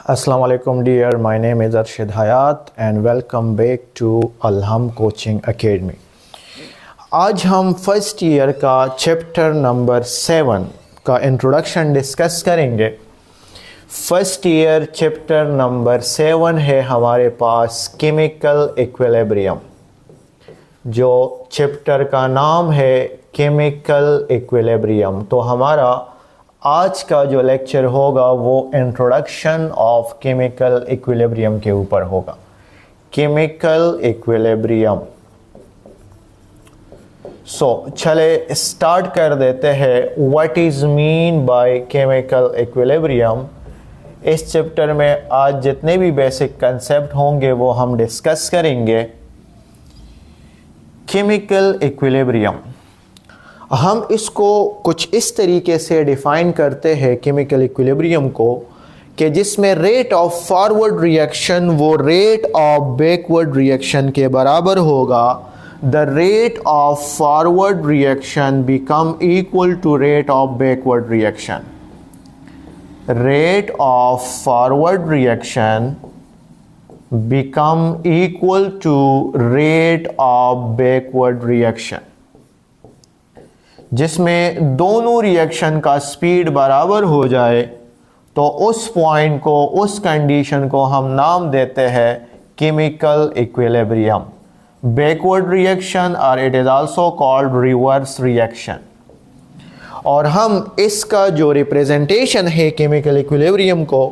Assalamu alaikum dear, my name is Arshid Hayat and welcome back to Alham Coaching Academy। आज हम first year का chapter number 7 का introduction discuss करेंगे। First year chapter number 7 है हमारे पास chemical equilibrium. जो chapter का नाम है केमिकल इक्विलिब्रियम। तो हमारा आज का जो लेक्चर होगा वो इंट्रोडक्शन ऑफ केमिकल इक्विलिब्रियम के ऊपर होगा। Chemical equilibrium. चले स्टार्ट कर देते हैं। What is mean by chemical equilibrium. इस चैप्टर में आज जितने भी बेसिक कंसेप्ट होंगे वो हम डिस्कस करेंगे। केमिकल इक्विलिब्रियम हम इसको कुछ इस तरीके से डिफाइन करते हैं केमिकल इक्विलिब्रियम को कि जिसमें रेट ऑफ फॉरवर्ड रिएक्शन वो रेट ऑफ बैकवर्ड रिएक्शन के बराबर होगा। The rate of forward reaction become equal to rate of backward reaction. Rate of forward reaction become equal to rate of backward reaction, जिसमें दोनों reaction का speed बराबर हो जाए तो उस पॉइंट को, उस कंडीशन को हम नाम देते हैं केमिकल इक्विलिब्रियम। बैकवर्ड रिएक्शन और it is also called reverse reaction. और हम इसका जो रिप्रेजेंटेशन है केमिकल इक्विलिब्रियम को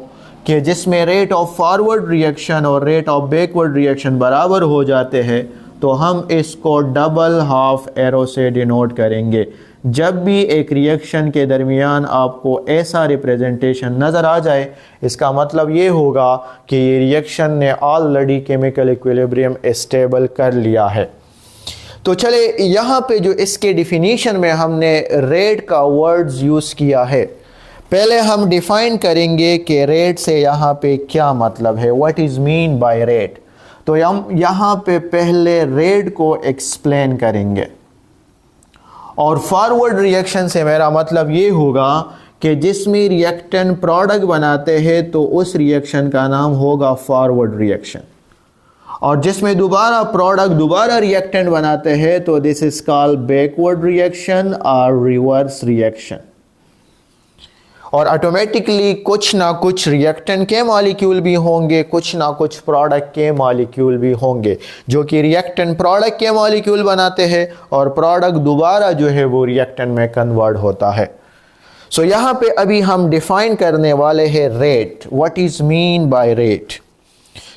कि जिसमें रेट ऑफ फॉरवर्ड रिएक्शन और रेट ऑफ बैकवर्ड रिएक्शन बराबर हो जाते हैं, तो हम इसको डबल हाफ एरो से डिनोट करेंगे। जब भी एक रिएक्शन के दरमियान आपको ऐसा रिप्रेजेंटेशन नज़र आ जाए, इसका मतलब ये होगा कि ये रिएक्शन ने ऑलरेडी केमिकल इक्विलिब्रियम स्टेबल कर लिया है। तो चले यहाँ पे जो इसके डिफिनीशन में हमने रेट का वर्ड्स यूज़ किया है, पहले हम डिफाइन करेंगे कि रेट से यहाँ पे क्या मतलब है। What is mean by rate. तो हम यहाँ पे पहले रेट को एक्सप्लेन करेंगे। और फॉरवर्ड रिएक्शन से मेरा मतलब ये होगा कि जिसमें रिएक्टेंट प्रोडक्ट बनाते हैं तो उस रिएक्शन का नाम होगा फॉरवर्ड रिएक्शन। और जिसमें दोबारा रिएक्टेंट बनाते हैं तो this is called backward reaction और रिवर्स रिएक्शन। और ऑटोमेटिकली कुछ ना कुछ रिएक्टेंट के मॉलिक्यूल भी होंगे, कुछ ना कुछ प्रोडक्ट के मॉलिक्यूल भी होंगे, जो कि रिएक्टेंट प्रोडक्ट के मॉलिक्यूल बनाते हैं और प्रोडक्ट दोबारा जो है वो रिएक्टेंट में कन्वर्ट होता है। सो यहाँ पे अभी हम डिफाइन करने वाले हैं rate. What is mean by rate.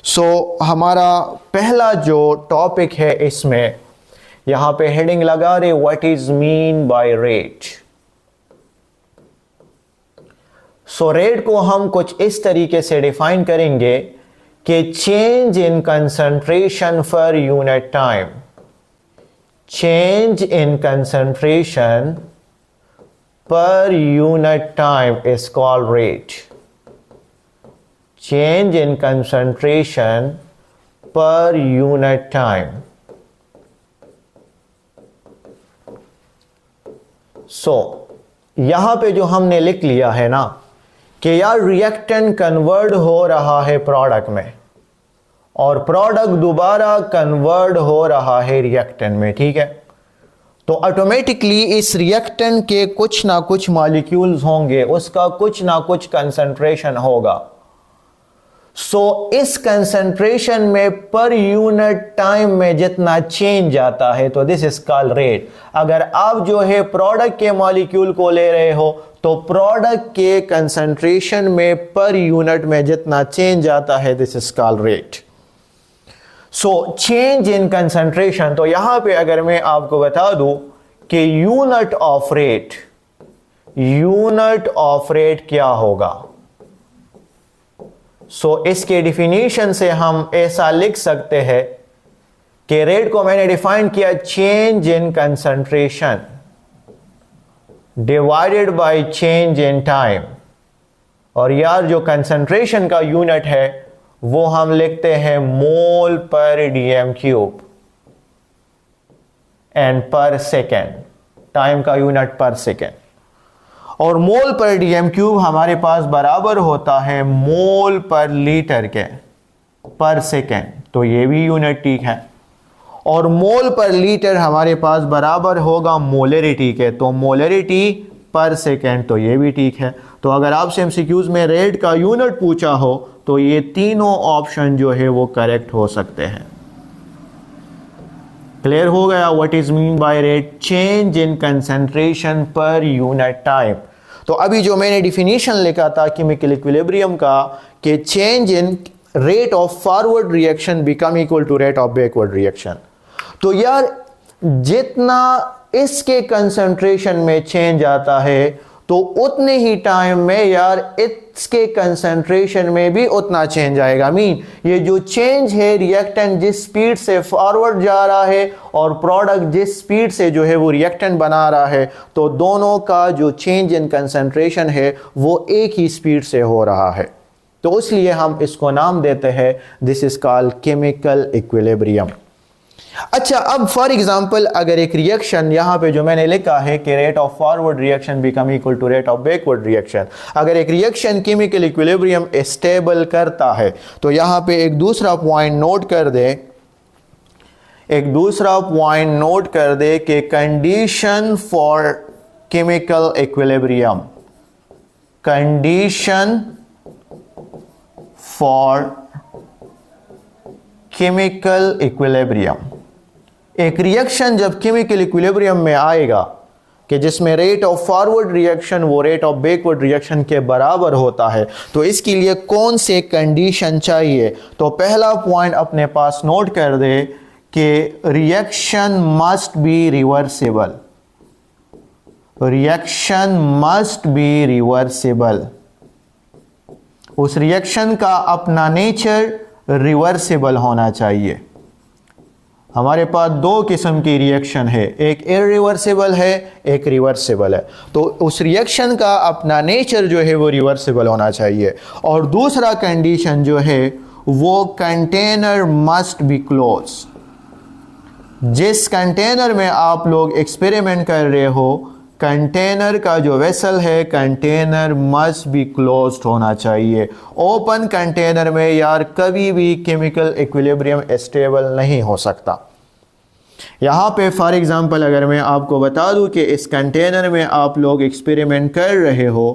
So हमारा पहला जो टॉपिक है इसमें यहाँ पे हेडिंग लगा रहे what is mean by rate. So rate को हम कुछ इस तरीके से डिफाइन करेंगे कि change in concentration per unit time. Change in concentration per unit time is called rate. Change in concentration per unit time. So यहां पे जो हमने लिख लिया है ना कि यार रिएक्टेंट कन्वर्ट हो रहा है प्रोडक्ट में और प्रोडक्ट दोबारा कन्वर्ट हो रहा है रिएक्टेंट में, ठीक है। तो ऑटोमेटिकली इस रिएक्टेंट के कुछ ना कुछ मॉलिक्यूल्स होंगे, उसका कुछ ना कुछ कंसंट्रेशन होगा। सो इस कंसंट्रेशन में पर यूनिट टाइम में जितना चेंज आता है तो दिस इज कॉल्ड रेट। अगर आप जो है प्रोडक्ट के मॉलिक्यूल को ले रहे हो तो प्रोडक्ट के कंसंट्रेशन में पर यूनिट में जितना चेंज आता है this is called rate. So change in concentration. तो यहां पे अगर मैं आपको बता दूं कि यूनिट ऑफ रेट क्या होगा। सो इसके डिफिनीशन से हम ऐसा लिख सकते हैं कि रेट को मैंने डिफाइन किया change in concentration divided by change in time. और यार जो कंसंट्रेशन का यूनिट है वो हम लिखते हैं मोल पर डीएम क्यूब एंड पर सेकेंड। टाइम का यूनिट पर सेकेंड। और मोल पर डीएम क्यूब हमारे पास बराबर होता है मोल पर लीटर के पर सेकेंड, तो ये भी यूनिट ठीक है। और मोल पर लीटर हमारे पास बराबर होगा मोलरिटी के, तो मोलरिटी पर सेकेंड, तो ये भी ठीक है। तो अगर आपसे एमसीक्यूज में रेट का यूनिट पूछा हो तो ये तीनों ऑप्शन जो है वो करेक्ट हो सकते हैं। क्लियर हो गया what is mean by rate? Change in concentration per unit time. तो अभी जो मैंने डिफिनीशन लिखा था केमिकल इक्विलिब्रियम का कि change in rate of forward reaction become equal to rate of backward reaction, तो यार जितना इसके कंसंट्रेशन में चेंज आता है तो उतने ही टाइम में यार इसके कंसंट्रेशन में भी उतना चेंज आएगा। मीन ये जो चेंज है रिएक्टेंट जिस स्पीड से फॉरवर्ड जा रहा है और प्रोडक्ट जिस स्पीड से जो है वो रिएक्टेंट बना रहा है, तो दोनों का जो चेंज इन कंसंट्रेशन है वो एक ही स्पीड से हो रहा है। तो इसलिए हम इसको नाम देते हैं this is called chemical equilibrium. अच्छा, अब फॉर एग्जांपल अगर एक रिएक्शन यहां पे जो मैंने लिखा है कि rate of forward reaction become equal to rate of backward reaction, अगर एक रिएक्शन केमिकल इक्विलिब्रियम स्टेबल करता है तो यहां पे एक दूसरा पॉइंट नोट कर दे, एक दूसरा पॉइंट नोट कर दे कि condition for chemical equilibrium, condition for chemical equilibrium, एक रिएक्शन जब केमिकल इक्विलिब्रियम में आएगा कि जिसमें रेट ऑफ फॉरवर्ड रिएक्शन वो रेट ऑफ बैकवर्ड रिएक्शन के बराबर होता है, तो इसके लिए कौन से कंडीशन चाहिए? तो पहला पॉइंट अपने पास नोट कर दे कि reaction must be reversible, reaction must be reversible, उस रिएक्शन का अपना नेचर रिवर्सिबल होना चाहिए। हमारे पास दो किस्म की रिएक्शन है, एक इरिवर्सिबल है, एक रिवर्सिबल है, तो उस रिएक्शन का अपना नेचर जो है वो रिवर्सिबल होना चाहिए। और दूसरा कंडीशन जो है वो कंटेनर मस्ट बी क्लोज, जिस कंटेनर में आप लोग एक्सपेरिमेंट कर रहे हो कंटेनर का जो वेसल है कंटेनर मस्ट बी क्लोज्ड होना चाहिए। ओपन कंटेनर में यार कभी भी केमिकल इक्विलिब्रियम स्टेबल नहीं हो सकता। यहाँ पे फॉर एग्जांपल अगर मैं आपको बता दूं कि इस कंटेनर में आप लोग एक्सपेरिमेंट कर रहे हो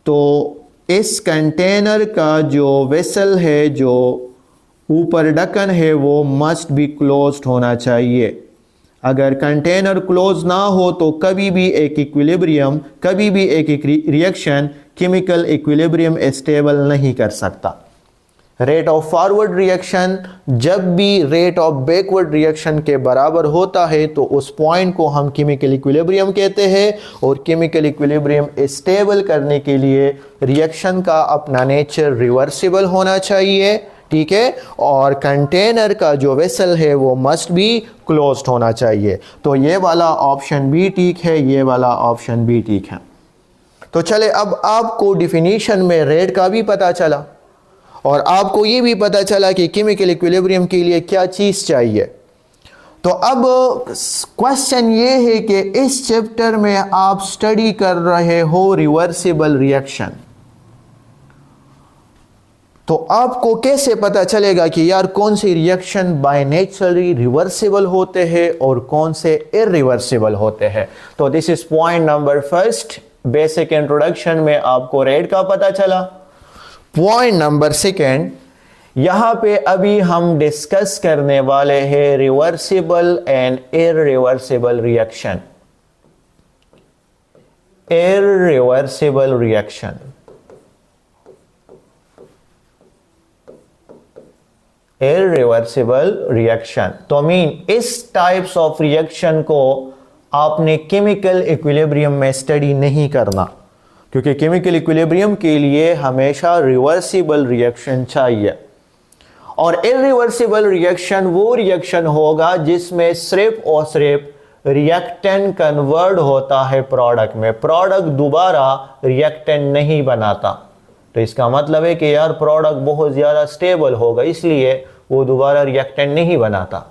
तो इस कंटेनर का जो वेसल है, जो ऊपर ढक्कन है, वो मस्ट बी क्लोज्ड होना चाहिए। अगर कंटेनर क्लोज ना हो तो कभी भी एक इक्विलिब्रियम, कभी भी एक रिएक्शन केमिकल इक्विलिब्रियम स्टेबल नहीं कर सकता। रेट ऑफ फॉरवर्ड रिएक्शन जब भी रेट ऑफ बैकवर्ड रिएक्शन के बराबर होता है तो उस पॉइंट को हम केमिकल इक्विलिब्रियम कहते हैं। और केमिकल इक्विलिब्रियम स्टेबल करने के लिए रिएक्शन का अपना नेचर रिवर्सिबल होना चाहिए, ठीक है, और कंटेनर का जो वेसल है वो मस्ट बी क्लोज्ड होना चाहिए। तो ये वाला ऑप्शन भी ठीक है, ये वाला ऑप्शन भी ठीक है। तो चले, अब आपको डिफिनीशन में रेट का भी पता चला और आपको ये भी पता चला कि केमिकल इक्विलिब्रियम के लिए क्या चीज़ चाहिए। तो अब क्वेश्चन ये है कि इस चैप्टर में आप स्टडी कर रहे हो रिवर्सिबल रिएक्शन, तो आपको कैसे पता चलेगा कि यार कौन सी रिएक्शन बाय नेचुरली रिवर्सिबल होते हैं और कौन से इरिवर्सिबल होते हैं। तो this is point number first, basic introduction में आपको रेट का पता चला। पॉइंट नंबर सेकेंड, यहां पे अभी हम डिस्कस करने वाले हैं reversible and irreversible reaction. Irreversible reaction, irreversible reaction तो मीन इस टाइप्स ऑफ रिएक्शन को आपने केमिकल इक्विलिब्रियम में स्टडी नहीं करना, क्योंकि केमिकल इक्विलिब्रियम के लिए हमेशा रिवर्सिबल रिएक्शन चाहिए। और इरिवर्सिबल रिएक्शन वो रिएक्शन होगा जिसमें सिर्फ और सिर्फ रिएक्टेंट कन्वर्ट होता है प्रोडक्ट में, प्रोडक्ट दोबारा रिएक्टेंट नहीं बनाता। तो इसका मतलब है कि यार प्रोडक्ट बहुत ज़्यादा स्टेबल होगा, इसलिए वो दोबारा रिएक्टेंट नहीं बनाता।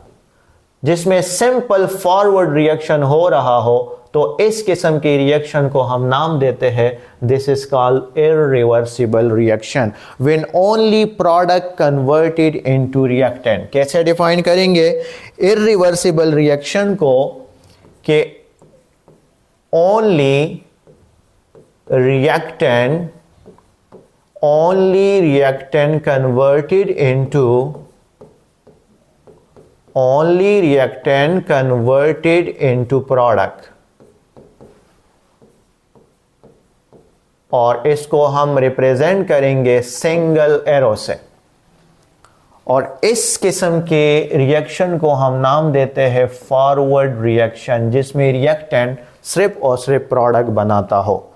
जिसमें सिंपल फॉरवर्ड रिएक्शन हो रहा हो तो इस किस्म के रिएक्शन को हम नाम देते हैं this is called irreversible reaction when only product converted into reactant. कैसे डिफाइन करेंगे इररिवर्सिबल रिएक्शन को कि only reactant converted into product, और इसको हम रिप्रेजेंट करेंगे सिंगल एरो से। और इस किस्म के रिएक्शन को हम नाम देते हैं फॉरवर्ड रिएक्शन, जिसमें रिएक्टेंट सिर्फ और सिर्फ प्रोडक्ट बनाता हो।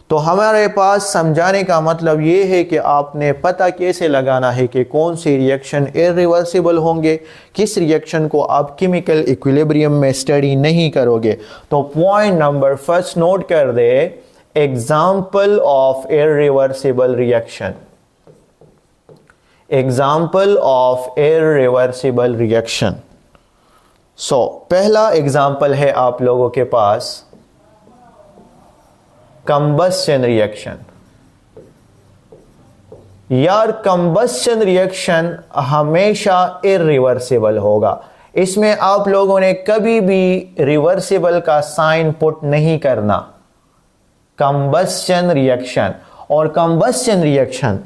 तो हमारे पास समझाने का मतलब ये है कि आपने पता कैसे लगाना है कि कौन से रिएक्शन इररिवर्सिबल होंगे, किस रिएक्शन को आप केमिकल इक्विलिब्रियम में स्टडी नहीं करोगे। तो पॉइंट नंबर फर्स्ट नोट कर दे, example of irreversible reaction. Example of irreversible reaction. So पहला एग्जाम्पल है आप लोगों के पास कंबस्शन रिएक्शन। यार कंबस्शन रिएक्शन हमेशा इररिवर्सिबल होगा, इसमें आप लोगों ने कभी भी रिवर्सिबल का साइन पुट नहीं करना। कंबस्शन रिएक्शन और कंबस्शन रिएक्शन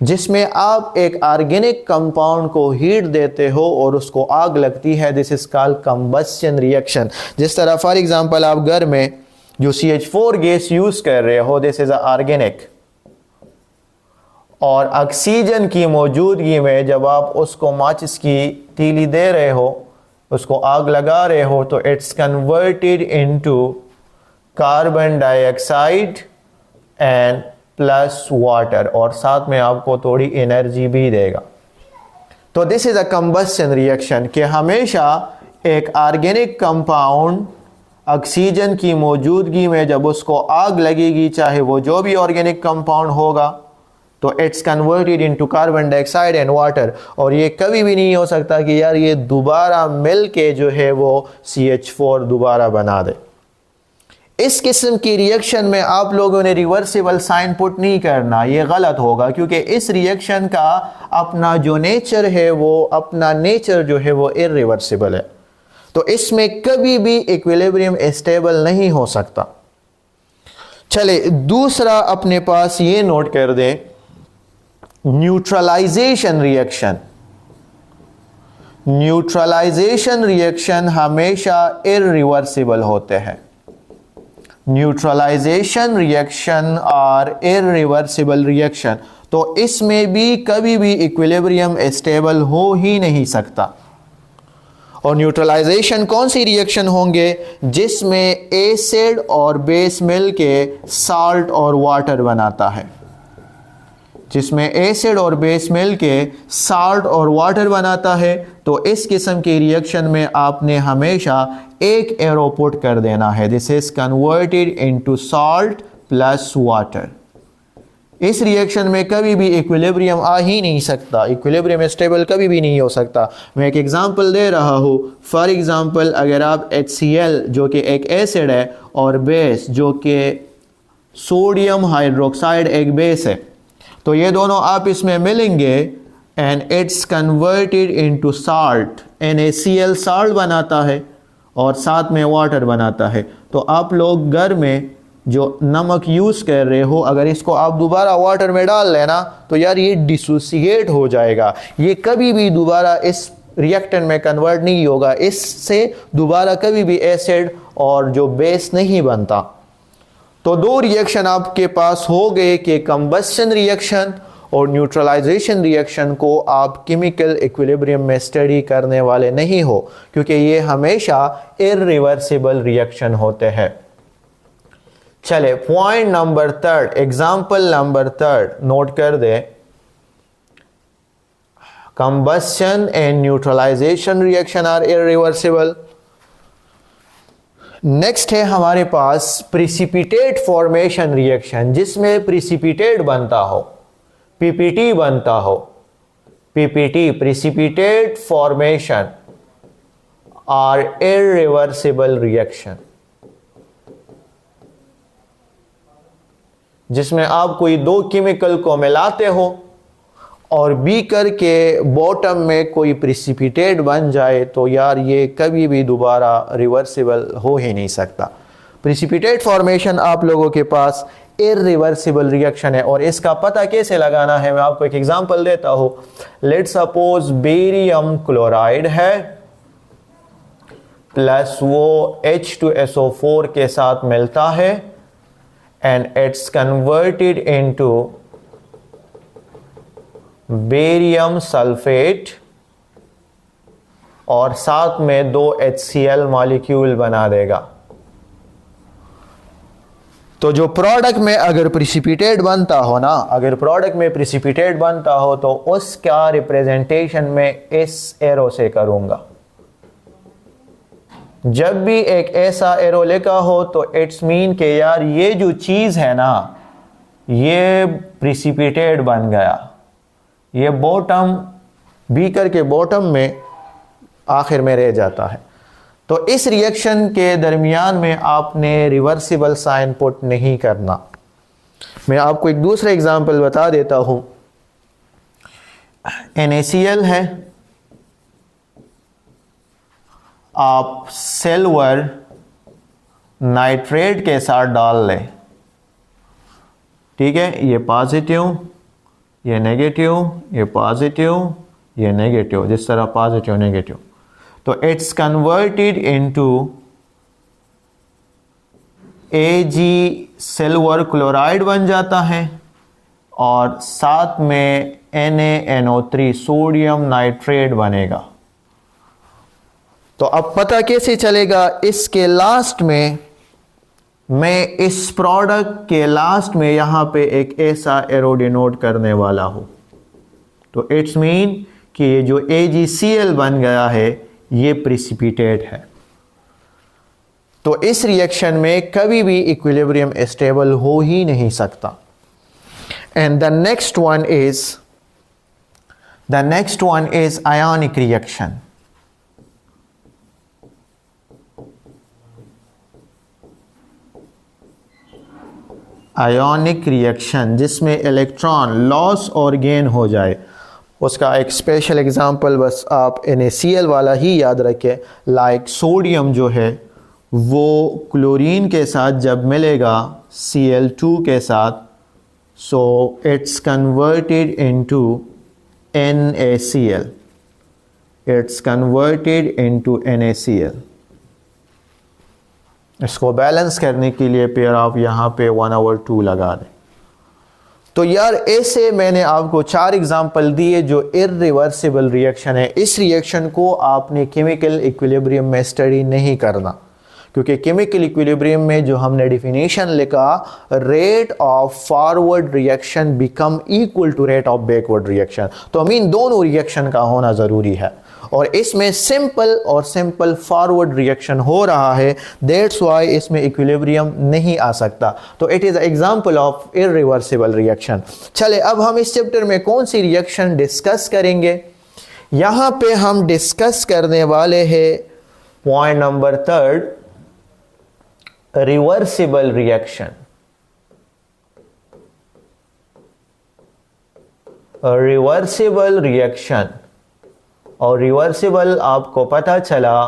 जिसमें आप एक ऑर्गेनिक कंपाउंड को हीट देते हो और उसको आग लगती है, this is called combustion reaction. जिस तरह फॉर एग्जांपल आप घर में जो CH4 गैस यूज कर रहे हो, दिस इज ऑर्गेनिक, और ऑक्सीजन की मौजूदगी में जब आप उसको माचिस की तीली दे रहे हो, उसको आग लगा रहे हो, तो it's converted into carbon dioxide and plus water, और साथ में आपको थोड़ी एनर्जी भी देगा। तो this is a combustion reaction कि हमेशा एक ऑर्गेनिक कंपाउंड ऑक्सीजन की मौजूदगी में जब उसको आग लगेगी, चाहे वो जो भी ऑर्गेनिक कंपाउंड होगा, तो it's converted into carbon dioxide and water. और ये कभी भी नहीं हो सकता कि यार ये दोबारा मिल के जो है वो CH4 दोबारा बना दे। इस किस्म की रिएक्शन में आप लोगों ने रिवर्सिबल साइन पुट नहीं करना, ये गलत होगा, क्योंकि इस रिएक्शन का अपना जो नेचर है वो अपना नेचर जो है वो इररिवर्सिबल है। तो इसमें कभी भी इक्विलिब्रियम स्टेबल नहीं हो सकता। चले दूसरा अपने पास ये नोट कर दें, न्यूट्रलाइजेशन रिएक्शन। न्यूट्रलाइजेशन रिएक्शन हमेशा इररिवर्सिबल होते हैं। न्यूट्रलाइजेशन रिएक्शन और इररिवर्सिबल रिएक्शन, तो इसमें भी कभी भी इक्विलिब्रियम स्टेबल हो ही नहीं सकता। और न्यूट्रलाइजेशन कौन सी रिएक्शन होंगे, जिसमें एसिड और बेस मिल के साल्ट और वाटर बनाता है। जिसमें एसिड और बेस मिल के साल्ट और वाटर बनाता है, तो इस किस्म की रिएक्शन में आपने हमेशा एक एरो पुट कर देना है, this is converted into salt plus water. इस रिएक्शन में कभी भी इक्विलिब्रियम आ ही नहीं सकता, इक्विलिब्रियम स्टेबल कभी भी नहीं हो सकता। मैं एक एग्जांपल दे रहा हूँ। फॉर एग्जांपल अगर आप HCl जो कि एक एसिड है और बेस जो कि सोडियम हाइड्रोक्साइड एक बेस है, तो ये दोनों आप इसमें मिलेंगे and it's converted into salt. NaCl salt बनाता है और साथ में वाटर बनाता है। तो आप लोग घर में जो नमक यूज़ कर रहे हो, अगर इसको आप दोबारा वाटर में डाल लेना तो यार ये डिसोसिएट हो जाएगा, ये कभी भी दोबारा इस रिएक्टेंट में कन्वर्ट नहीं होगा, इससे दोबारा कभी भी एसिड और जो बेस नहीं बनता। तो दो रिएक्शन आपके पास हो गए कि कंबस्शन रिएक्शन और न्यूट्रलाइजेशन रिएक्शन को आप केमिकल इक्विलिब्रियम में स्टडी करने वाले नहीं हो, क्योंकि ये हमेशा इररिवर्सिबल रिएक्शन होते हैं। चले point number third, example number third note कर दे। Combustion and neutralization reaction are irreversible. Next है हमारे पास प्रिसिपिटेट फॉर्मेशन रिएक्शन, जिसमें प्रिसिपिटेट बनता हो, PPT बनता हो। PPT precipitate formation are irreversible reaction. जिसमें आप कोई दो केमिकल को मिलाते हो और बीकर के बॉटम में कोई प्रिसिपिटेट बन जाए, तो यार ये कभी भी दोबारा रिवर्सिबल हो ही नहीं सकता। प्रिसिपिटेट फॉर्मेशन आप लोगों के पास इरिवर्सिबल रिएक्शन है। और इसका पता कैसे लगाना है, मैं आपको एक एग्जांपल देता हूं। लेट्स सपोज बेरियम क्लोराइड है प्लस वो H2SO4 के साथ मिलता है and it's converted into barium sulphate और साथ में दो HCl मॉलिक्यूल बना देगा। तो जो प्रोडक्ट में अगर प्रिसिपिटेट बनता हो ना, अगर प्रोडक्ट में प्रिसिपिटेट बनता हो तो उसका रिप्रेजेंटेशन में इस एरो से करूंगा। जब भी एक ऐसा एरो लिखा हो तो इट्स मीन के यार ये जो चीज है ना, ये प्रिसिपिटेट बन गया, ये बॉटम बीकर के बॉटम में आखिर में रह जाता है। तो इस रिएक्शन के दरमियान में आपने रिवर्सिबल साइन पुट नहीं करना। मैं आपको एक दूसरा एग्जांपल बता देता हूं। NaCl है, आप सिल्वर नाइट्रेट के साथ डाल लें, ठीक है, ये पॉजिटिव, ये नेगेटिव, ये पॉजिटिव, ये नेगेटिव, जिस तरह पॉजिटिव नेगेटिव, तो it's converted into Ag silver chloride बन जाता है और साथ में NaNO3 सोडियम नाइट्रेट बनेगा। तो अब पता कैसे चलेगा, इसके लास्ट में मैं इस प्रोडक्ट के लास्ट में यहां पे एक ऐसा एरो डिनोट करने वाला हूं। तो इट्स मीन कि ये जो AgCl बन गया है ये प्रिसिपिटेट है। तो इस रिएक्शन में कभी भी इक्विलिब्रियम स्टेबल हो ही नहीं सकता। And the next one is ionic reaction. Ionic reaction जिसमें इलेक्ट्रॉन लॉस और गेन हो जाए, उसका एक स्पेशल एग्जांपल बस आप NaCl वाला ही याद रखें। लाइक सोडियम जो है वो क्लोरीन के साथ जब मिलेगा Cl2 के साथ, so it's converted into NaCl, it's converted into NaCl। इसको बैलेंस करने के लिए फिर आप यहाँ पे 1/2 लगा दें। तो यार ऐसे मैंने आपको 4 एग्जाम्पल दिए जो इरिवर्सिबल रिएक्शन है। इस रिएक्शन को आपने केमिकल इक्विलिब्रियम में स्टडी नहीं करना, क्योंकि केमिकल इक्विलिब्रियम में जो हमने डिफिनेशन लिखा, rate of forward reaction become equal to rate of backward reaction, तो मीन दोनों रिएक्शन का होना ज़रूरी है। और इसमें सिंपल फॉरवर्ड रिएक्शन हो रहा है, दैट्स वाई इसमें इक्विलिब्रियम नहीं आ सकता। तो it is example of irreversible reaction. चले अब हम इस चैप्टर में कौन सी रिएक्शन डिस्कस करेंगे। यहाँ पे हम डिस्कस करने वाले हैं point number 3, reversible reaction. Reversible reaction, और रिवर्सिबल आपको पता चला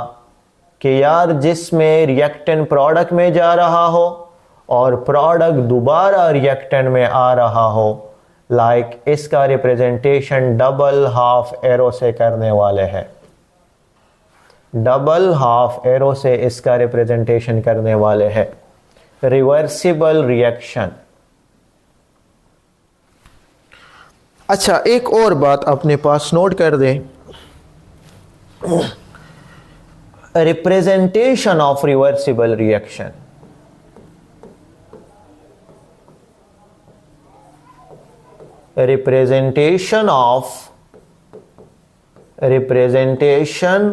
कि यार जिसमें रिएक्टेंट प्रोडक्ट में जा रहा हो और प्रोडक्ट दोबारा रिएक्टेंट में आ रहा हो, लाइक इसका रिप्रेजेंटेशन डबल हाफ एरो से करने वाले हैं। डबल हाफ एरो से इसका रिप्रेजेंटेशन करने वाले हैं, रिवर्सिबल रिएक्शन। अच्छा, एक और बात अपने पास नोट कर दें, representation of reversible reaction. Representation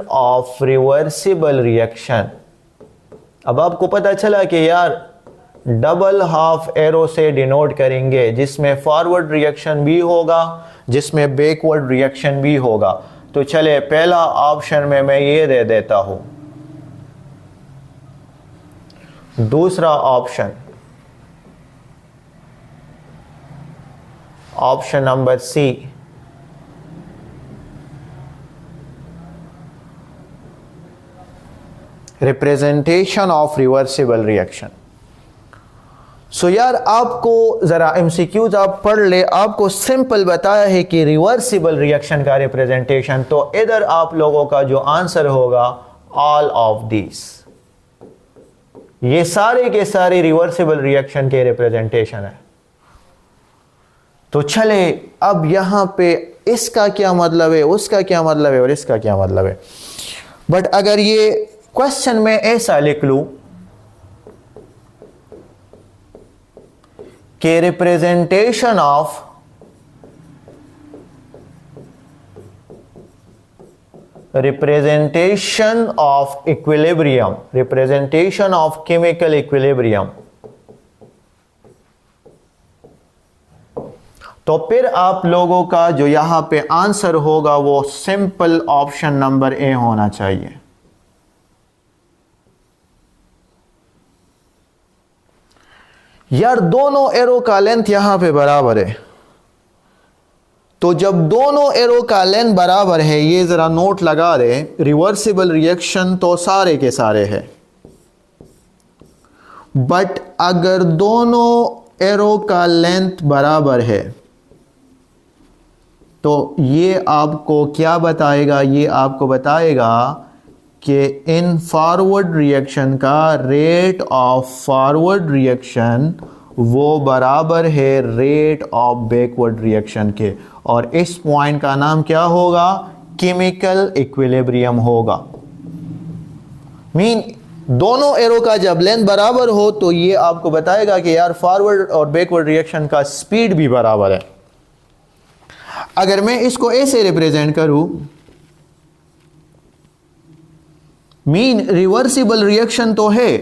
of reversible reaction. अब आपको पता चला कि यार डबल हाफ एरो से डिनोट करेंगे, जिसमें फॉरवर्ड रिएक्शन भी होगा, जिसमें बैकवर्ड रिएक्शन भी होगा। तो चले पहला ऑप्शन में मैं ये दे देता हूं, दूसरा option option number C. Representation of reversible reaction. So यार आपको जरा एमसीक्यूज आप पढ़ ले, आपको सिंपल बताया है कि रिवर्सिबल रिएक्शन का रिप्रेजेंटेशन, तो इधर आप लोगों का जो आंसर होगा ऑल ऑफ दिस, ये सारे के सारे रिवर्सिबल रिएक्शन के रिप्रेजेंटेशन है। तो चले अब यहां पे इसका क्या मतलब है, उसका क्या मतलब है और इसका क्या मतलब है। बट अगर ये क्वेश्चन में ऐसा लिख लूं कि representation of equilibrium, representation of chemical equilibrium, तो फिर आप लोगों का जो यहां पे आंसर होगा वो सिंपल ऑप्शन नंबर ए होना चाहिए। यार दोनों एरो का लेंथ यहां पे बराबर है, तो जब दोनों एरो का लेंथ बराबर है, ये जरा नोट लगा दे, रिवर्सिबल रिएक्शन तो सारे के सारे है, बट अगर दोनों एरो का लेंथ बराबर है तो ये आपको क्या बताएगा, ये आपको बताएगा कि इन फॉरवर्ड रिएक्शन का रेट ऑफ फॉरवर्ड रिएक्शन वो बराबर है रेट ऑफ बैकवर्ड रिएक्शन के, और इस पॉइंट का नाम क्या होगा, केमिकल इक्विलिब्रियम होगा। मीन दोनों एरो का जब लेंथ बराबर हो तो ये आपको बताएगा कि यार फॉरवर्ड और बैकवर्ड रिएक्शन का स्पीड भी बराबर है। अगर मैं इसको ऐसे रिप्रेजेंट करूं, मीन रिवर्सिबल रिएक्शन तो है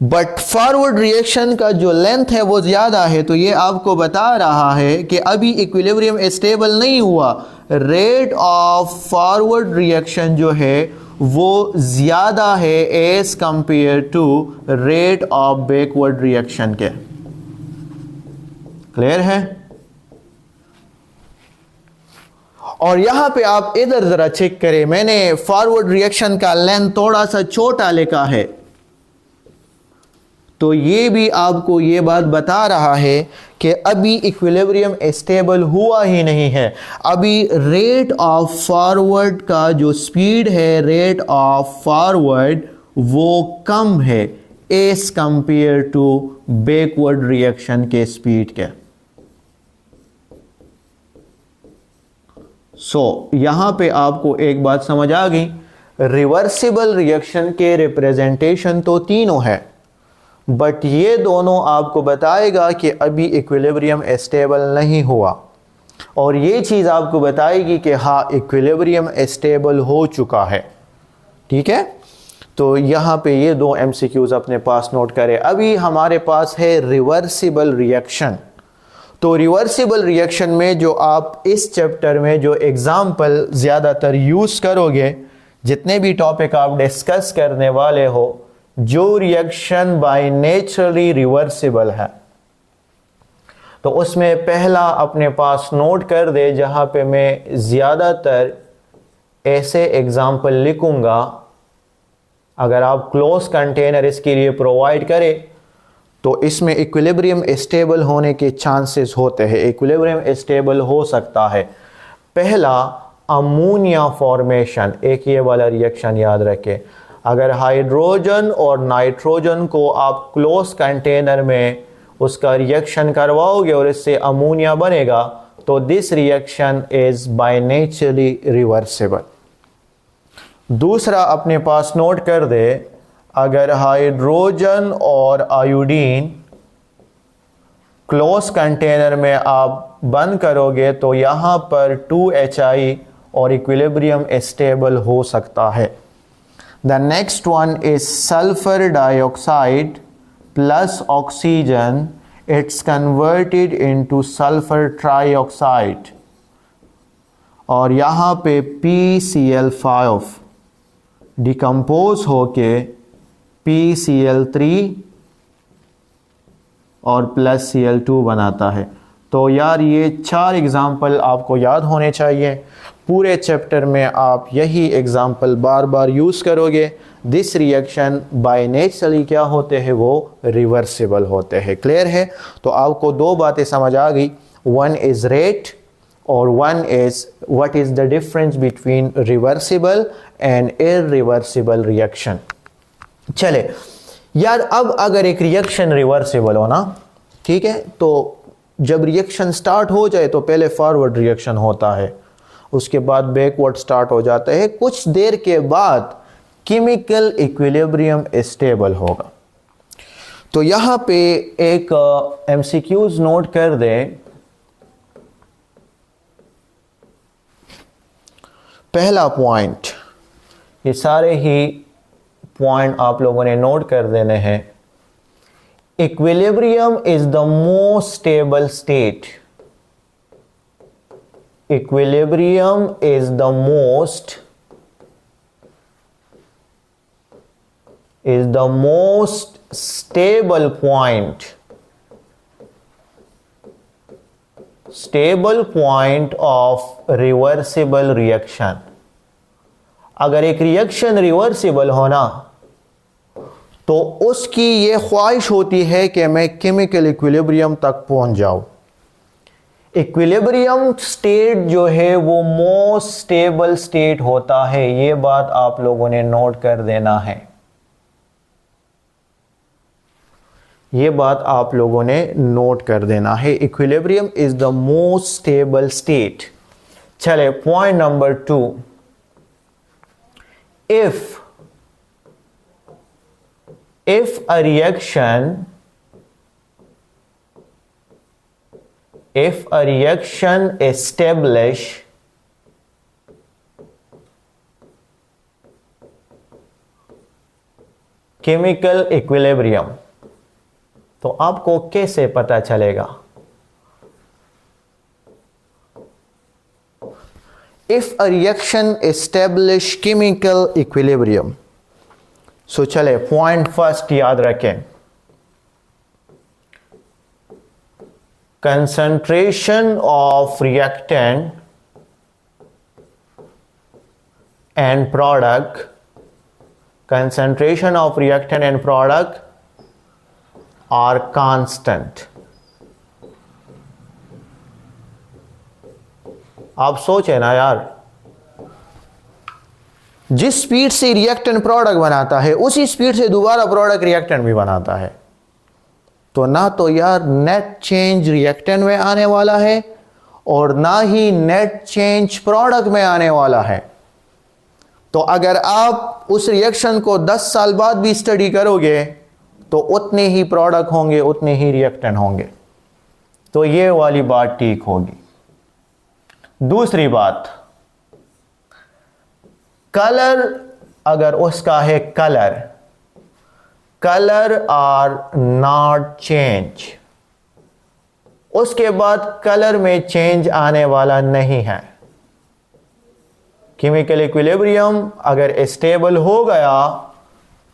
बट फॉरवर्ड रिएक्शन का जो लेंथ है वो ज्यादा है, तो ये आपको बता रहा है कि अभी इक्विलिब्रियम स्टेबल नहीं हुआ, रेट ऑफ फॉरवर्ड रिएक्शन जो है वो ज्यादा है as compare to rate of backward reaction के। क्लियर है? और यहां पे आप इधर जरा चेक करें, मैंने फॉरवर्ड रिएक्शन का लेंथ थोड़ा सा छोटा लिखा है, तो ये भी आपको ये बात बता रहा है कि अभी इक्विलिब्रियम स्टेबल हुआ ही नहीं है, अभी रेट ऑफ फॉरवर्ड का जो स्पीड है, रेट ऑफ फॉरवर्ड वो कम है as compare to backward reaction के स्पीड के। यहां पे आपको एक बात समझ आ गई, रिवर्सिबल रिएक्शन के रिप्रेजेंटेशन तो तीनों है, बट ये दोनों आपको बताएगा कि अभी इक्विलिब्रियम स्टेबल नहीं हुआ, और ये चीज़ आपको बताएगी कि हाँ इक्विलिब्रियम स्टेबल हो चुका है। ठीक है, तो यहाँ पे ये दो एमसीक्यूज अपने पास नोट करें। अभी हमारे पास है रिवर्सिबल रिएक्शन, तो रिवर्सिबल रिएक्शन में जो आप इस चैप्टर में जो एग्जाम्पल ज़्यादातर यूज़ करोगे, जितने भी टॉपिक आप डिस्कस करने वाले हो, जो रिएक्शन बाय नेचुरली रिवर्सिबल है, तो उसमें पहला अपने पास नोट कर दे, जहां पे मैं ज़्यादातर ऐसे एग्जाम्पल लिखूंगा। अगर आप क्लोज कंटेनर इसके लिए प्रोवाइड करें तो इसमें इक्विलिब्रियम स्टेबल होने के चांसेस होते हैं, इक्विलिब्रियम स्टेबल हो सकता है। पहला अमोनिया फॉर्मेशन, एक ये वाला रिएक्शन याद रखें, अगर हाइड्रोजन और नाइट्रोजन को आप क्लोज कंटेनर में उसका रिएक्शन करवाओगे और इससे अमोनिया बनेगा, तो this reaction is by naturally reversible. दूसरा अपने पास नोट कर दे, अगर हाइड्रोजन और आयोडीन क्लोज कंटेनर में आप बंद करोगे तो यहाँ पर 2HI और इक्विलिब्रियम स्टेबल हो सकता है। The next one is sulphur dioxide plus oxygen, it's converted into sulphur trioxide, और यहाँ पे PCl5 डिकम्पोज होके PCl3 और प्लस Cl2 बनाता है। तो यार ये 4 एग्जाम्पल आपको याद होने चाहिए। पूरे चैप्टर में आप यही एग्जाम्पल बार बार यूज़ करोगे। दिस रिएक्शन बाय नेचुरली क्या होते हैं, वो रिवर्सिबल होते हैं। क्लियर है? तो आपको 2 बातें समझ आ गई, वन इज़ रेट और one is what is the difference between reversible and irreversible reaction. चले यार, अब अगर एक रिएक्शन रिवर्सिबल हो ना, ठीक है, तो जब रिएक्शन स्टार्ट हो जाए तो पहले फॉरवर्ड रिएक्शन होता है, उसके बाद बैकवर्ड स्टार्ट हो जाता है, कुछ देर के बाद केमिकल इक्विलिब्रियम स्टेबल होगा। तो यहां पे एक एमसीक्यूज नोट कर दें। पहला पॉइंट, ये सारे ही पॉइंट आप लोगों ने नोट कर देने हैं। Equilibrium is the most stable state. Equilibrium is the most stable point of reversible reaction। अगर एक रिएक्शन रिवर्सिबल होना तो उसकी ये ख्वाहिश होती है कि मैं केमिकल इक्विलिब्रियम तक पहुंच जाऊं। इक्विलिब्रियम स्टेट जो है वो मोस्ट स्टेबल स्टेट होता है, ये बात आप लोगों ने नोट कर देना है। ये बात आप लोगों ने नोट कर देना है। Equilibrium is the most stable state. चले point number 2, if a reaction establish chemical equilibrium, तो आपको कैसे पता चलेगा? If a reaction establish chemical equilibrium, सो चले पॉइंट फर्स्ट याद रखें, concentration of reactant and product are constant। आप सोचे ना यार, जिस स्पीड से रिएक्टेंट प्रोडक्ट बनाता है उसी स्पीड से दोबारा प्रोडक्ट रिएक्टेंट भी बनाता है। तो ना तो यार नेट चेंज रिएक्टेंट में आने वाला है और ना ही नेट चेंज प्रोडक्ट में आने वाला है। तो अगर आप उस रिएक्शन को 10 साल बाद भी स्टडी करोगे तो उतने ही प्रोडक्ट होंगे, उतने ही रिएक्टेंट होंगे। तो ये वाली बात ठीक होगी। दूसरी बात, कलर अगर उसका है कलर आर नॉट चेंज, उसके बाद कलर में चेंज आने वाला नहीं है। केमिकल इक्विलिब्रियम अगर स्टेबल हो गया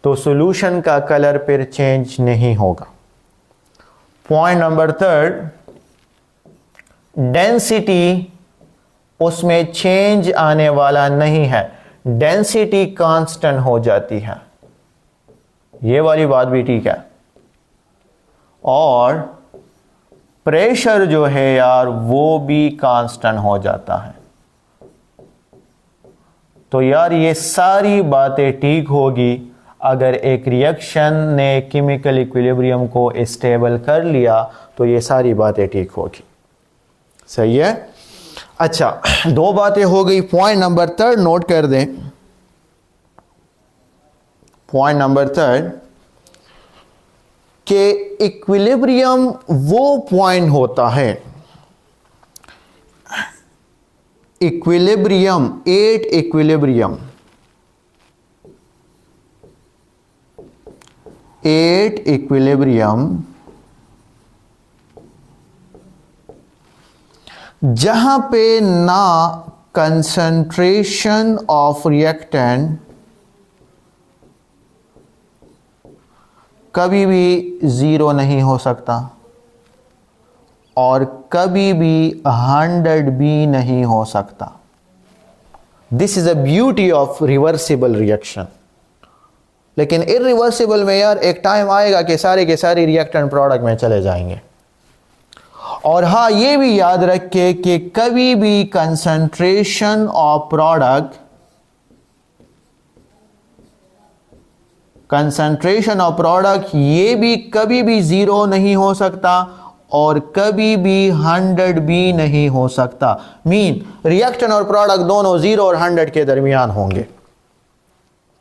तो सॉल्यूशन का कलर फिर चेंज नहीं होगा। पॉइंट नंबर 3, डेंसिटी, उसमें चेंज आने वाला नहीं है, डेंसिटी कांस्टेंट हो जाती है। ये वाली बात भी ठीक है। और प्रेशर जो है यार वो भी कांस्टेंट हो जाता है। तो यार ये सारी बातें ठीक होगी अगर एक रिएक्शन ने केमिकल इक्विलिब्रियम को स्टेबल कर लिया, तो ये सारी बातें ठीक होगी। सही है? अच्छा, 2 बातें हो गई। पॉइंट नंबर 3 नोट कर दें। पॉइंट नंबर 3 कि इक्विलिब्रियम वो पॉइंट होता है, इक्विलिब्रियम, 8 इक्विलिब्रियम जहां पे ना कंसंट्रेशन ऑफ रिएक्टेंट कभी भी 0 नहीं हो सकता, और कभी भी 100 भी नहीं हो सकता। This is a beauty of reversible reaction. लेकिन इरिवर्सिबल में यार एक टाइम आएगा कि सारे के सारे रिएक्टेंट प्रोडक्ट में चले जाएंगे। और हाँ, ये भी याद रखे कि कभी भी कंसंट्रेशन ऑफ प्रोडक्ट ये भी कभी भी 0 नहीं हो सकता और कभी भी 100 भी नहीं हो सकता। मीन रिएक्टेंट और प्रोडक्ट दोनों 0 और 100 के दरमियान होंगे।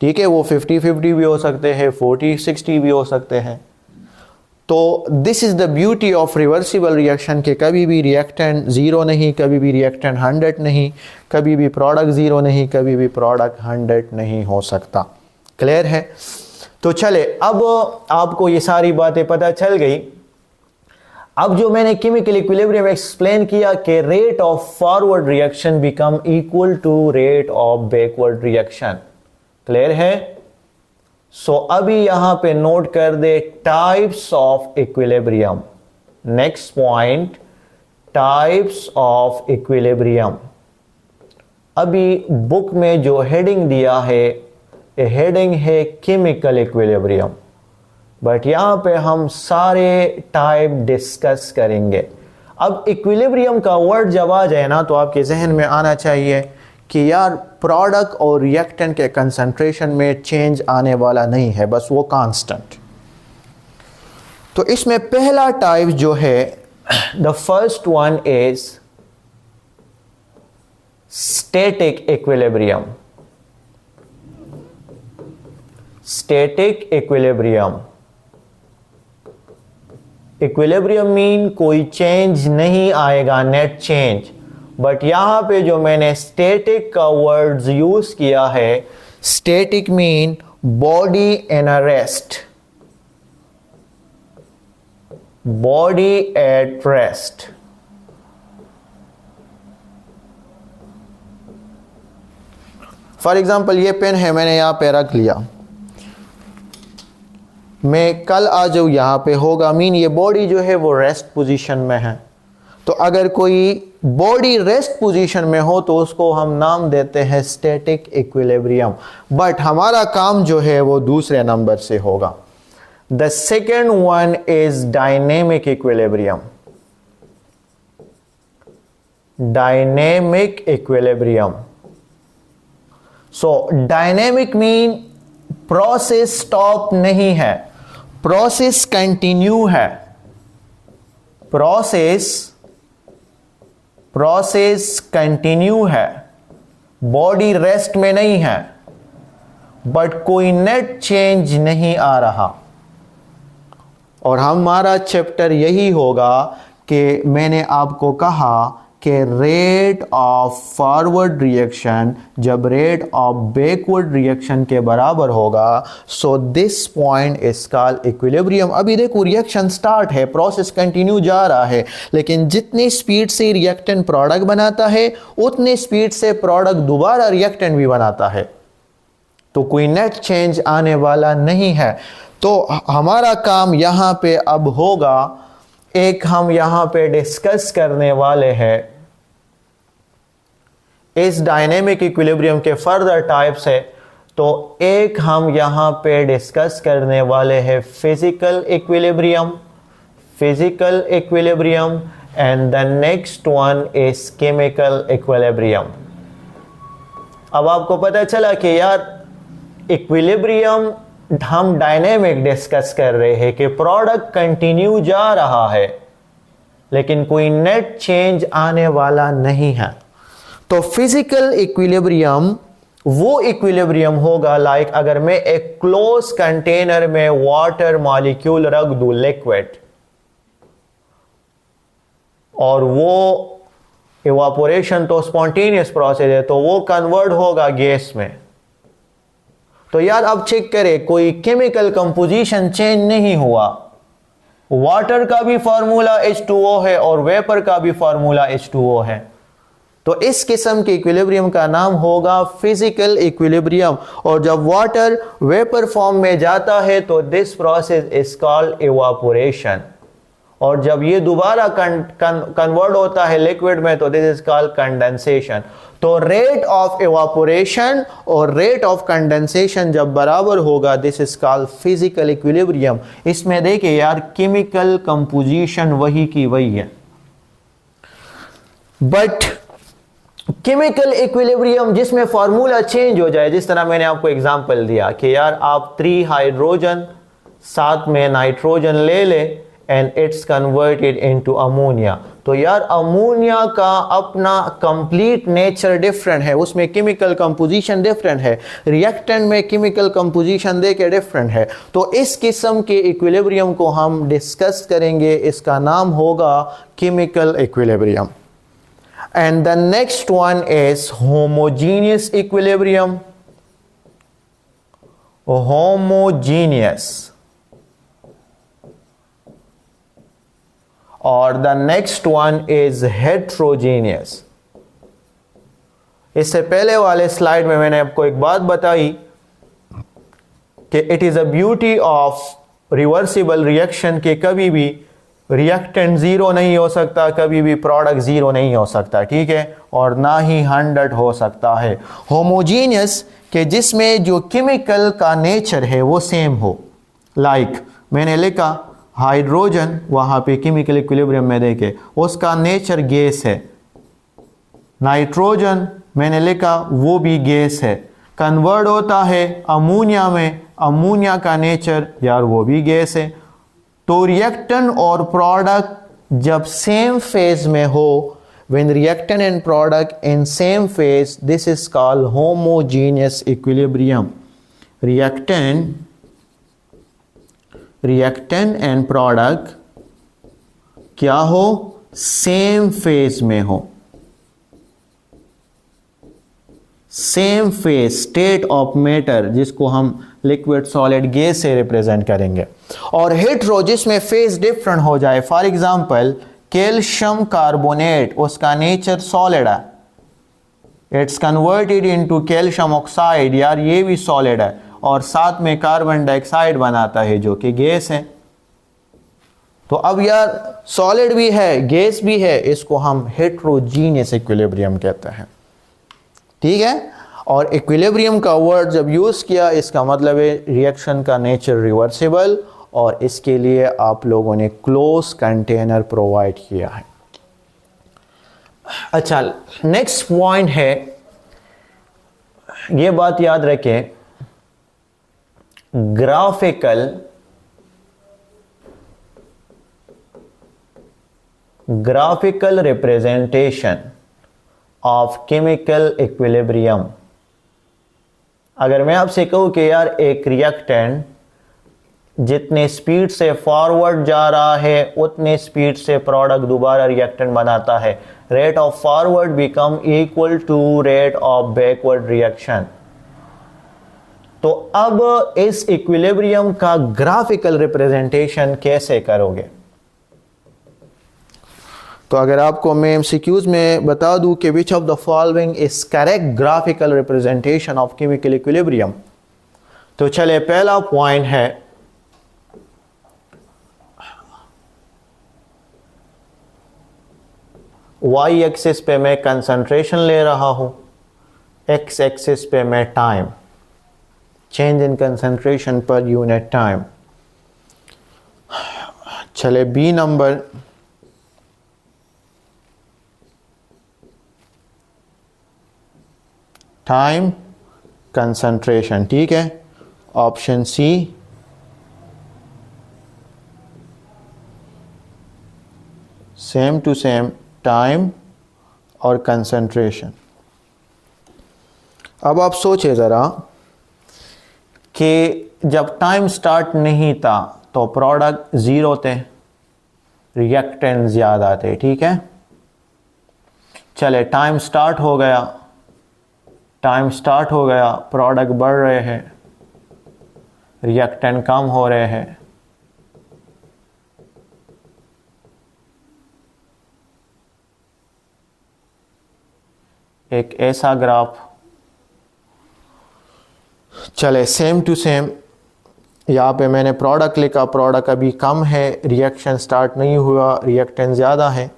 ठीक है, वो 50-50 भी हो सकते हैं, 40-60 भी हो सकते हैं। तो this is the beauty of reversible reaction कि कभी भी रिएक्टेंट 0 नहीं, कभी भी रिएक्टेंट 100 नहीं, कभी भी प्रोडक्ट 0 नहीं, कभी भी प्रोडक्ट 100 नहीं हो सकता। क्लियर है? तो चले, अब आपको ये सारी बातें पता चल गई। अब जो मैंने केमिकल इक्विलिब्रियम एक्सप्लेन किया कि rate of forward reaction become equal to rate of backward reaction. Clear है? सो अभी यहां पे नोट कर दे types of equilibrium. Next point, types of equilibrium. अभी बुक में जो हेडिंग दिया है, ये हेडिंग है केमिकल इक्विलिब्रियम, बट यहां पे हम सारे टाइप डिस्कस करेंगे। अब इक्विलिब्रियम का वर्ड जब आ जाए ना, तो आपके जहन में आना चाहिए कि यार प्रोडक्ट और रिएक्टेंट के कंसंट्रेशन में चेंज आने वाला नहीं है, बस वो कांस्टेंट। तो इसमें पहला टाइप जो है, the first one is static equilibrium. Static equilibrium, equilibrium mean कोई चेंज नहीं आएगा, नेट चेंज। बट यहां पे जो मैंने स्टैटिक का वर्ड्स यूज किया है, static mean body in a rest, body at rest. For example ये पेन है, मैंने यहां पे रख लिया, मैं कल आ जाऊं यहां पे होगा, मीन ये बॉडी जो है वो रेस्ट पोजीशन में है। तो अगर कोई बॉडी रेस्ट पोजीशन में हो तो उसको हम नाम देते हैं स्टैटिक इक्विलिब्रियम। बट हमारा काम जो है वो दूसरे नंबर से होगा। The second one is dynamic equilibrium. Dynamic equilibrium, so dynamic mean process stop नहीं है, प्रोसेस कंटिन्यू है। प्रोसेस कंटिन्यू है, बॉडी रेस्ट में नहीं है, बट कोई नेट चेंज नहीं आ रहा। और हमारा चैप्टर यही होगा कि मैंने आपको कहा कि रेट ऑफ फॉरवर्ड रिएक्शन जब रेट ऑफ बैकवर्ड रिएक्शन के बराबर होगा, so this point is called equilibrium. अभी देखो रिएक्शन स्टार्ट है, प्रोसेस कंटिन्यू जा रहा है, लेकिन जितनी स्पीड से रिएक्टेंट प्रोडक्ट बनाता है उतनी स्पीड से प्रोडक्ट दोबारा रिएक्टेंट भी बनाता है। तो कोई नेट चेंज आने वाला नहीं है। तो हमारा काम यहां पे अब होगा, एक हम यहां पे डिस्कस करने वाले हैं इस डायनेमिक इक्विलिब्रियम के फर्दर टाइप्स है। तो एक हम यहां पे डिस्कस करने वाले हैं physical equilibrium, and the next one is chemical equilibrium. अब आपको पता चला कि यार इक्विलिब्रियम हम डायनेमिक डिस्कस कर रहे हैं कि प्रोडक्ट कंटिन्यू जा रहा है लेकिन कोई नेट चेंज आने वाला नहीं है। तो फिजिकल इक्विलिब्रियम वो इक्विलिब्रियम होगा लाइक अगर मैं एक क्लोज कंटेनर में वाटर मॉलिक्यूल रख दूं, लिक्विड, और वो इवापोरेशन तो स्पॉन्टेनियस प्रोसेस है, तो वो कन्वर्ट होगा गैस में। तो यार अब चेक करें, कोई केमिकल कंपोजिशन चेंज नहीं हुआ, वाटर का भी फार्मूला H2O है और वेपर का भी फार्मूला H2O है। तो इस किस्म के इक्विलिब्रियम का नाम होगा फिजिकल इक्विलिब्रियम। और जब वाटर वेपर फॉर्म में जाता है तो this process is called evaporation. और जब ये दोबारा कन्वर्ट होता है लिक्विड में तो दिस इज कॉल्ड कंडेंसेशन। तो रेट ऑफ इवापोरेशन और रेट ऑफ कंडेंसेशन जब बराबर होगा this is called physical equilibrium. इसमें देखिए यार केमिकल कंपोजिशन वही की वही है, बट केमिकल इक्विलिब्रियम जिसमें फार्मूला चेंज हो जाए, जिस तरह मैंने आपको एग्जांपल दिया कि यार आप 3 हाइड्रोजन साथ में नाइट्रोजन ले ले and it's converted into ammonia. तो यार अमोनिया का अपना कंप्लीट नेचर डिफरेंट है, उसमें केमिकल कंपोजिशन डिफरेंट है, रिएक्टेंट में केमिकल कंपोजिशन देके डिफरेंट है। तो इस किस्म के इक्विलिब्रियम को हम डिस्कस करेंगे, इसका नाम होगा chemical equilibrium. And the next one is homogeneous equilibrium. Homogeneous. Or the next one is heterogeneous. इससे पहले वाले स्लाइड में मैंने आपको एक बात बताई कि it is a beauty of reversible reaction के कभी भी रिएक्टेंट जीरो नहीं हो सकता, कभी भी प्रोडक्ट जीरो नहीं हो सकता, ठीक है, और ना ही 100 हो सकता है। होमोजीनियस के जिसमें जो केमिकल का नेचर है वो सेम हो, लाइक मैंने लिखा हाइड्रोजन, वहां पे केमिकल इक्विलिब्रियम में देखे उसका नेचर गैस है। नाइट्रोजन मैंने लिखा वो भी गैस है, कन्वर्ट होता है अमोनिया में, अमोनिया का नेचर यार वो भी गैस है। तो रिएक्टेंट और प्रोडक्ट जब सेम फेज में हो, when reactant and product in same phase, this is called homogeneous equilibrium. reactant and product क्या हो, सेम फेज में हो, same phase, state of matter जिसको हम लिक्विड सॉलिड गैस से रिप्रेजेंट करेंगे। और हेट्रो जिसमें फेज डिफरेंट हो जाए, फॉर एग्जांपल कैल्शियम कार्बोनेट, उसका नेचर सॉलिड है, it's converted into calcium oxide, यार ये भी सॉलिड है, और साथ में कार्बन डाइऑक्साइड बनाता है जो कि गैस है। तो अब यार सॉलिड भी है गैस भी है, इसको हम हेट्रोजीनियस इक्विलिब्रियम कहते हैं, ठीक है। और इक्विलिब्रियम का वर्ड जब यूज किया इसका मतलब है रिएक्शन का नेचर रिवर्सिबल, और इसके लिए आप लोगों ने क्लोज कंटेनर प्रोवाइड किया है। अच्छा, नेक्स्ट पॉइंट है, ये बात याद रखें, graphical representation of chemical equilibrium. अगर मैं आपसे कहूं कि यार एक रिएक्टेंट जितने स्पीड से फॉरवर्ड जा रहा है उतने स्पीड से प्रोडक्ट दोबारा रिएक्टेंट बनाता है, rate of forward become equal to rate of backward reaction. तो अब इस इक्विलिब्रियम का ग्राफिकल रिप्रेजेंटेशन कैसे करोगे? तो अगर आपको मैं एमसीक्यूज में बता दूं कि which of the following is correct graphical representation of chemical equilibrium, तो चले पहला पॉइंट है वाई एक्सिस पे मैं कंसंट्रेशन ले रहा हूं, एक्स एक्सिस पे मैं time, change in concentration per unit time. चले बी नंबर, टाइम कंसंट्रेशन, ठीक है। Option C, same to same time और कंसंट्रेशन। अब आप सोचे ज़रा कि जब टाइम स्टार्ट नहीं था तो प्रोडक्ट ज़ीरो थे, रिएक्टेंट ज़्यादा थे, ठीक है। चले टाइम स्टार्ट हो गया, टाइम स्टार्ट हो गया, प्रोडक्ट बढ़ रहे हैं, रिएक्टेंट कम हो रहे हैं। एक ऐसा ग्राफ, चले सेम टू सेम यहाँ पे मैंने प्रोडक्ट लिखा, प्रोडक्ट अभी कम है, रिएक्शन स्टार्ट नहीं हुआ, रिएक्टेंट ज़्यादा है।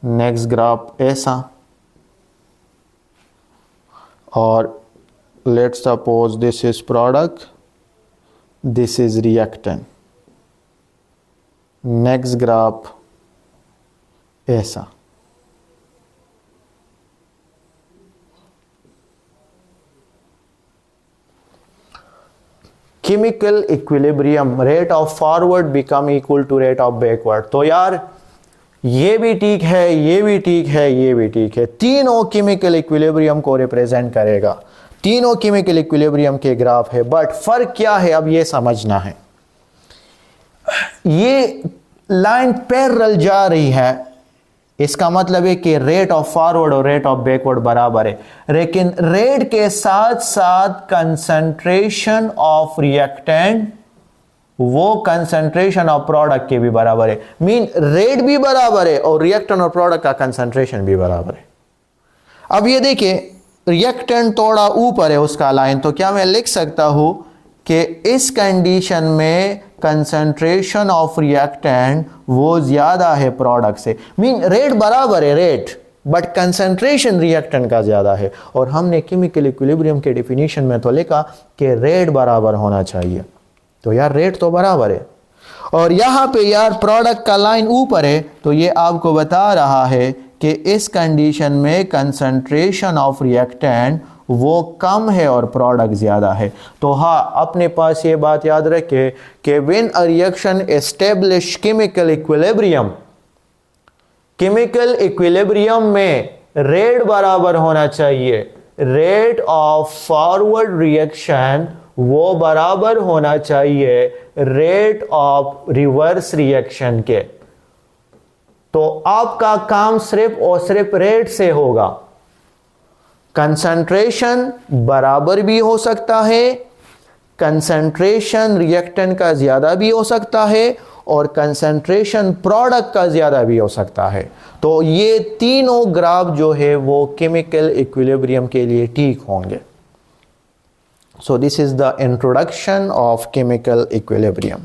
नेक्स्ट ग्राफ ऐसा, और let's suppose this is product, this is reactant. Next graph ऐसा। Chemical equilibrium, rate of forward become equal to rate of backward. तो यार ये भी ठीक है, ये भी ठीक है, ये भी ठीक है, तीनों केमिकल इक्विलिब्रियम को रिप्रेजेंट करेगा, तीनों केमिकल इक्विलिब्रियम के ग्राफ है। बट फर्क क्या है अब ये समझना है। ये लाइन पैरेलल जा रही है, इसका मतलब है कि रेट ऑफ फॉरवर्ड और रेट ऑफ बैकवर्ड बराबर है, लेकिन रेट के साथ साथ कंसंट्रेशन ऑफ रिएक्टेंट वो कंसंट्रेशन ऑफ प्रोडक्ट के भी बराबर है। मीन रेट भी बराबर है और रिएक्टेंट और प्रोडक्ट का कंसंट्रेशन भी बराबर है। अब ये देखिए, रिएक्टेंट थोड़ा ऊपर है उसका लाइन, तो क्या मैं लिख सकता हूं कि इस कंडीशन में कंसंट्रेशन ऑफ रिएक्टेंट वो ज्यादा है प्रोडक्ट से। मीन रेट बराबर है, रेट, बट कंसंट्रेशन रिएक्टेंट का ज्यादा है। और हमने केमिकल इक्विलिब्रियम के डेफिनेशन में तो लिखा कि रेट बराबर होना चाहिए, तो यार रेट तो बराबर है। और यहां पे यार प्रोडक्ट का लाइन ऊपर है, तो ये आपको बता रहा है कि इस कंडीशन में कंसंट्रेशन ऑफ रिएक्टेंट वो कम है और प्रोडक्ट ज्यादा है। तो हाँ, अपने पास ये बात याद रखे कि when a reaction establish chemical equilibrium, chemical equilibrium में रेट बराबर होना चाहिए, रेट ऑफ फॉरवर्ड रिएक्शन वो बराबर होना चाहिए रेट ऑफ रिवर्स रिएक्शन के। तो आपका काम सिर्फ और सिर्फ रेट से होगा। कंसंट्रेशन बराबर भी हो सकता है, कंसंट्रेशन रिएक्टेंट का ज्यादा भी हो सकता है, और कंसंट्रेशन प्रोडक्ट का ज्यादा भी हो सकता है। तो ये तीनों ग्राफ जो है वो केमिकल इक्विलिब्रियम के लिए ठीक होंगे। So this is the introduction of chemical equilibrium.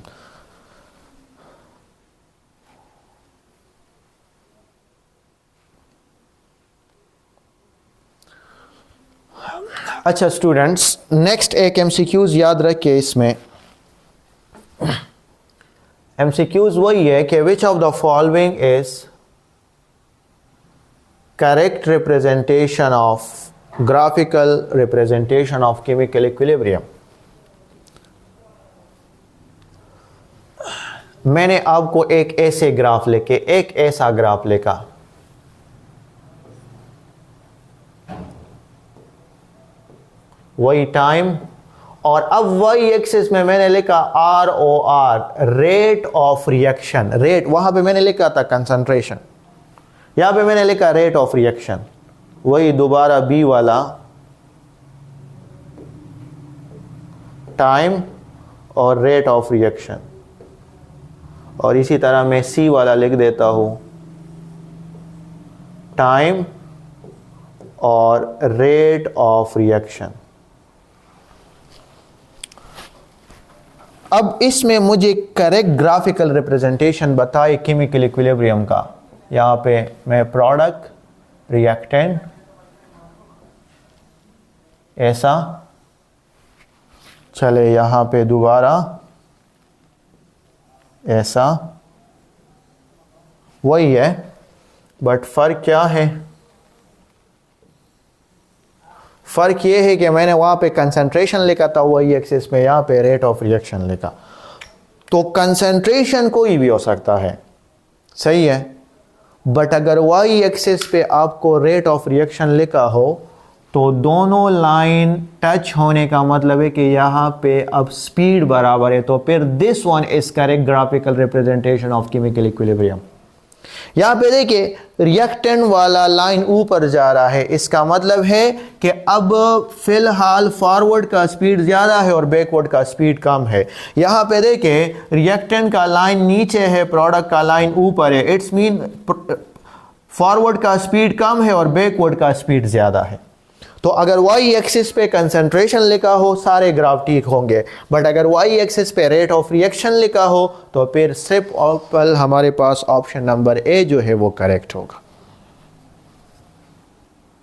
अच्छा स्टूडेंट्स, नेक्स्ट एक एमसीक्यूज याद रखिए। इसमें एमसीक्यूज वही है कि which of the following is correct representation of graphical representation of chemical equilibrium। मैंने आपको एक ऐसे ग्राफ लेके एक ऐसा ग्राफ लिखा, वही टाइम, और अब वही एक्सिस में मैंने लिखा ROR, rate of reaction. Rate वहां पे मैंने लिखा था कंसंट्रेशन, यहां पे मैंने लिखा रेट ऑफ रिएक्शन। वही दोबारा बी वाला टाइम और रेट ऑफ रिएक्शन, और इसी तरह मैं सी वाला लिख देता हूं टाइम और रेट ऑफ रिएक्शन। अब इसमें मुझे करेक्ट ग्राफिकल रिप्रेजेंटेशन बताए केमिकल इक्विलिब्रियम का। यहां पे मैं प्रोडक्ट, रिएक्टेंट ऐसा, चले यहां पे दोबारा ऐसा, वही है, बट फर्क क्या है? फर्क ये है कि मैंने वहां पे कंसंट्रेशन लिखा था वही एक्सिस में, यहां पे रेट ऑफ रिएक्शन लिखा। तो कंसंट्रेशन कोई भी हो सकता है, सही है, बट अगर वाई एक्सिस पे आपको रेट ऑफ रिएक्शन लिखा हो तो दोनों लाइन टच होने का मतलब है कि यहाँ पे अब स्पीड बराबर है। तो फिर this one is correct graphical representation of chemical equilibrium. यहाँ पे देखिए रिएक्टेंट वाला लाइन ऊपर जा रहा है, इसका मतलब है कि अब फिलहाल फॉरवर्ड का स्पीड ज्यादा है और बैकवर्ड का स्पीड कम है। यहाँ पे देखिए रिएक्टेंट का लाइन नीचे है, प्रोडक्ट का लाइन ऊपर है। इट्स मीन फॉरवर्ड का स्पीड कम है और बैकवर्ड का स्पीड ज़्यादा है। तो अगर वाई एक्सिस पे कंसंट्रेशन लिखा हो सारे ग्राफ ठीक होंगे, बट अगर वाई एक्सिस पे रेट ऑफ रिएक्शन लिखा हो तो फिर सिर्फ हमारे पास ऑप्शन नंबर ए जो है वो करेक्ट होगा।